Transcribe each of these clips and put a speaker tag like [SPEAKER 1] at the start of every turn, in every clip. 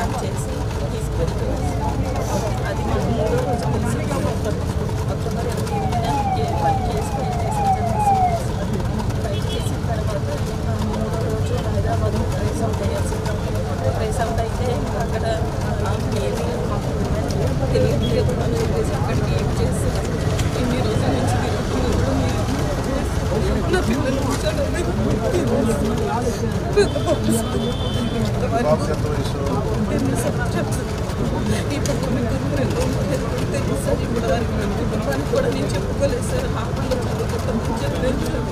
[SPEAKER 1] Kidnap చేసి తీసుకెళ్తున్నారు. అది మాకు 3వ రోజు తెలిసింది. అక్టోబర్ 8న ఫైల్ కేసు ఫైల్ చేసిన తర్వాత 3వ రోజు హైదరాబాద్ ట్రేస్ అవుట్ అయ్యాల్సి ట్రేస్ అవుట్ అయితే అక్కడ ఏమీ మాకు తెలియదు అని చెప్పేసి అక్కడికి ఏం చేసి ఇన్ని రోజుల నుంచి నా పిల్లలు ఈ పక్కన తెలుసు సార్. ఇప్పుడు వారికి నా కుటుంబానికి కూడా నేను చెప్పుకోలేదు సార్. హాస్పిటల్లో చదువుకుంటామని చెప్పలేదు సార్.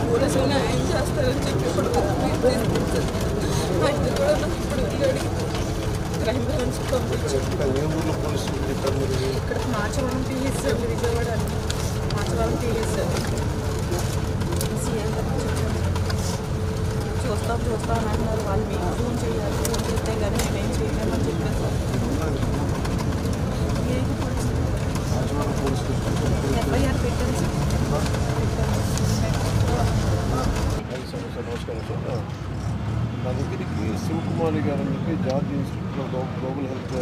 [SPEAKER 1] పోలీసులు న్యాయం చేస్తారని చెప్పి ఇప్పుడు ఆయన కూడా నాకు ఇప్పుడు వెళ్ళాడు. క్రైమ్ బ్రాంచ్ పంపించారు. ఇక్కడ Machavaram PS sir, Vijayawada Machavaram PS sir. CM చూస్తాం అని అన్నారు. వాళ్ళు మీకు ఫోన్ చేయాలి, ఫోన్ చేస్తే కానీ మేమేం చేయలేమని చెప్పారు సార్. ఎఫ్ఐఆర్ పెట్టాను సార్.
[SPEAKER 2] నమస్కారం సార్. నా దగ్గరికి శివకుమారి గారు అని చెప్పి జార్జ్ ఇన్స్టిట్యూట్లో గ్లోబల్ హెల్త్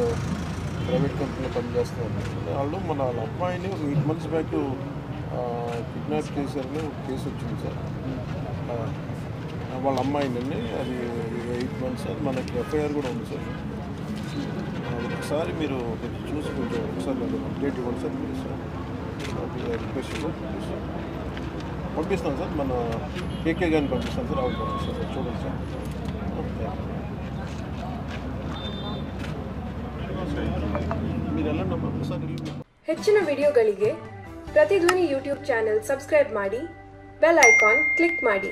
[SPEAKER 2] ప్రైవేట్ కంపెనీలో పనిచేస్తున్నారు. వాళ్ళు వాళ్ళ అమ్మాయిని 8 months బ్యాక్ కిడ్నాప్ చేశారని ఒక కేసు వచ్చింది సార్. వాళ్ళ అమ్మాయిని అది 8 months అది మనకి ఎఫ్ఐఆర్ కూడా ఉంది సార్. ఒకసారి మీరు చూసి కొంచెం ఒకసారి నాకు అప్డేట్ ఇవ్వండి sir. Please sir, request sir. పంపిస్తాను సార్. మన కేకే గారిని పంపిస్తాను సార్. అవును పంపిస్తాను సార్. చూడండి సార్. మీరు వెళ్ళండి అమ్మా ఒకసారి.
[SPEAKER 3] ಹೆಚ್ಚಿನ ವಿಡಿಯೋಗಳಿಗೆ ಪ್ರತಿಧ್ವನಿ ಯೂಟ್ಯೂಬ್ ಚಾನೆಲ್ ಸಬ್ಸ್ಕ್ರೈಬ್ ಮಾಡಿ, ಬೆಲ್ ಐಕಾನ್ ಕ್ಲಿಕ್ ಮಾಡಿ.